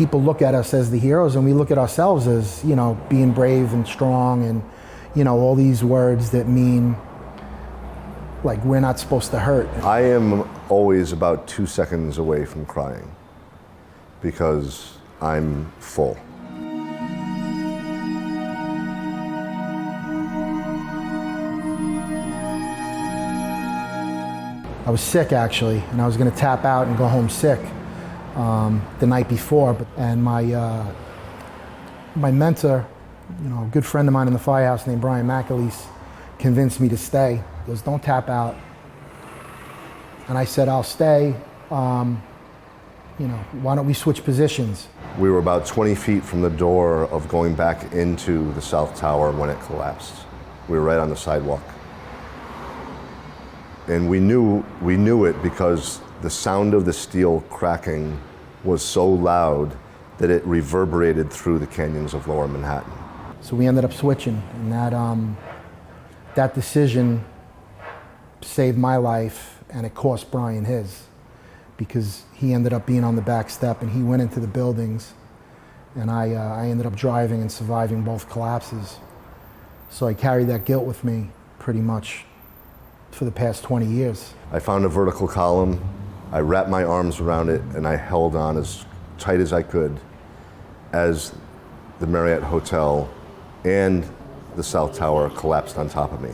people look at us as the heroes, and we look at ourselves as, you know, being brave and strong, and, you know, all these words that mean like we're not supposed to hurt. I am always about 2 seconds away from crying because I'm full. I was sick actually, and I was going to tap out and go home sick the night before. And my mentor, you know, a good friend of mine in the firehouse named Brian McAleese, convinced me to stay. He goes, "Don't tap out." And I said, "I'll stay. You know, why don't we switch positions?" We were about 20 feet from the door of going back into the South Tower when it collapsed. We were right on the sidewalk. And we knew it because the sound of the steel cracking was so loud that it reverberated through the canyons of Lower Manhattan. So we ended up switching, and that decision saved my life, and it cost Brian his, because he ended up being on the back step and he went into the buildings, and I ended up driving and surviving both collapses. So I carried that guilt with me pretty much for the past 20 years. I found a vertical column, I wrapped my arms around it, and I held on as tight as I could as the Marriott Hotel and the South Tower collapsed on top of me.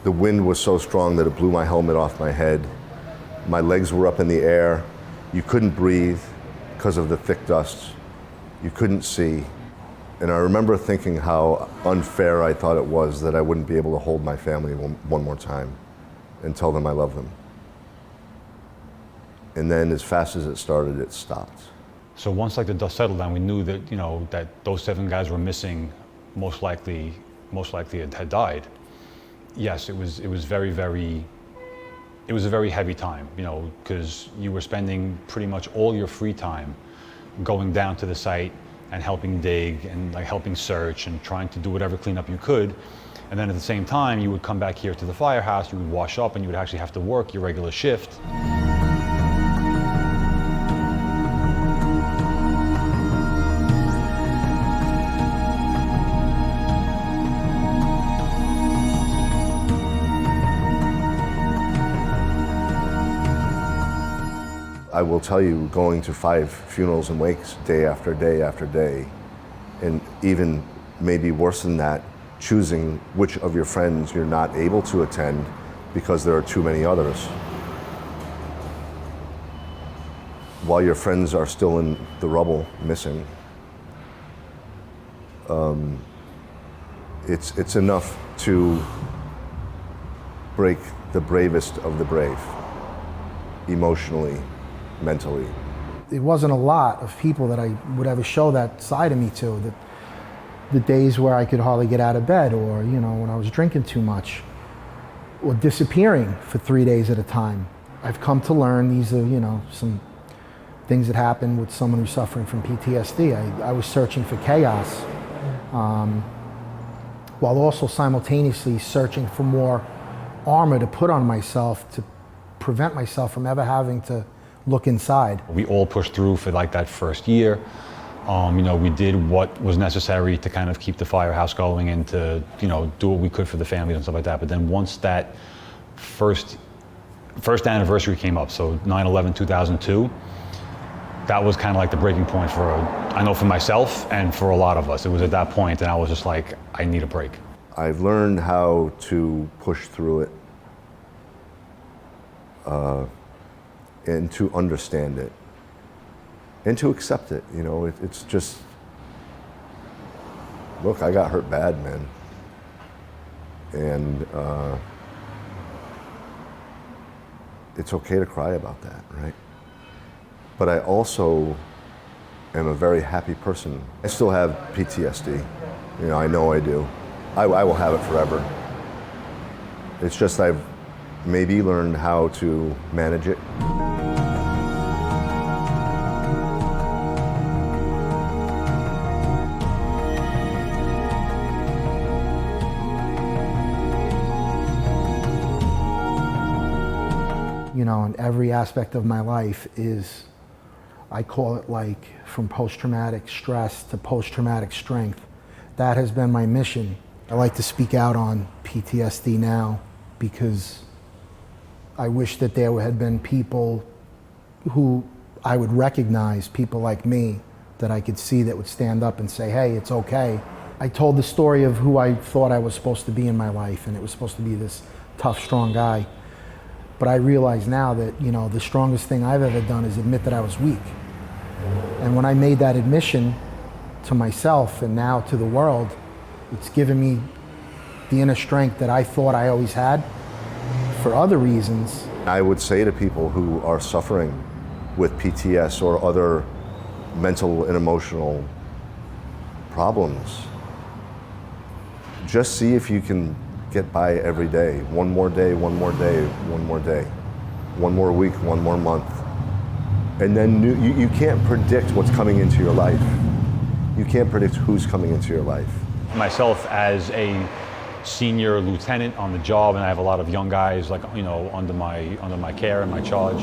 The wind was so strong that it blew my helmet off my head. My legs were up in the air. You couldn't breathe because of the thick dust. You couldn't see. And I remember thinking how unfair I thought it was that I wouldn't be able to hold my family one more time and tell them I love them. And then as fast as it started, it stopped. So once like the dust settled down, we knew that, you know, that those 7 guys were missing, most likely had died. Yes, it was very, it was a very heavy time, you know, because you were spending pretty much all your free time going down to the site and helping dig and like helping search and trying to do whatever cleanup you could. And then at the same time, you would come back here to the firehouse, you would wash up, and you would actually have to work your regular shift. I will tell you, going to 5 funerals and wakes day after day after day, and even maybe worse than that, choosing which of your friends you're not able to attend because there are too many others. While your friends are still in the rubble, missing, it's enough to break the bravest of the brave, emotionally, mentally. It wasn't a lot of people that I would ever show that side of me to. That the days where I could hardly get out of bed, or, you know, when I was drinking too much, or disappearing for 3 days at a time. I've come to learn these are, you know, some things that happen with someone who's suffering from PTSD. I was searching for chaos, while also simultaneously searching for more armor to put on myself to prevent myself from ever having to look inside. We all pushed through for like that first year. You know, we did what was necessary to kind of keep the firehouse going and to, you know, do what we could for the families and stuff like that. But then once that first anniversary came up, so 9/11/2002, that was kind of like the breaking point for, I know for myself and for a lot of us. It was at that point, and I was just like, I need a break. I've learned how to push through it and to understand it and to accept it. You know, it's just, look, I got hurt bad, man. And it's okay to cry about that, right? But I also am a very happy person. I still have PTSD. You know I do. I will have it forever. It's just I've maybe learned how to manage it. You know, and every aspect of my life is I call it like from post-traumatic stress to post-traumatic strength. That has been my mission. I like to speak out on PTSD now because I wish that there had been people who I would recognize, people like me, that I could see that would stand up and say, hey, it's okay. I told the story of who I thought I was supposed to be in my life, and it was supposed to be this tough, strong guy. But I realize now that, you know, the strongest thing I've ever done is admit that I was weak. And when I made that admission to myself and now to the world, it's given me the inner strength that I thought I always had for other reasons. I would say to people who are suffering with PTSD or other mental and emotional problems, just see if you can get by every day. One more day, one more day, one more day. One more week, one more month. And then you can't predict what's coming into your life. You can't predict who's coming into your life. Myself as a senior lieutenant on the job, and I have a lot of young guys, like, you know, under my care and my charge,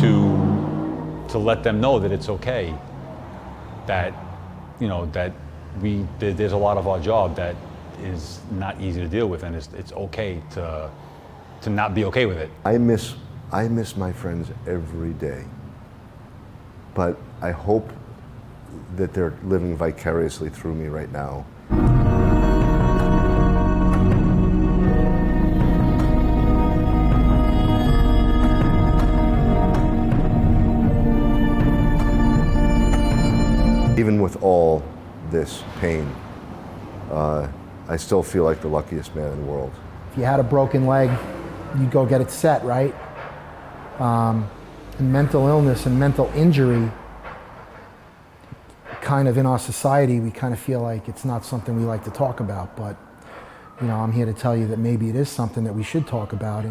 to let them know that it's okay, that, you know, that there's a lot of our job that is not easy to deal with, and it's okay to not be okay with it. I miss my friends every day, but I hope that they're living vicariously through me right now. Even with all this pain, I still feel like the luckiest man in the world. If you had a broken leg, you'd go get it set, right? And mental illness and mental injury, kind of in our society, we kind of feel like it's not something we like to talk about, but, you know, I'm here to tell you that maybe it is something that we should talk about.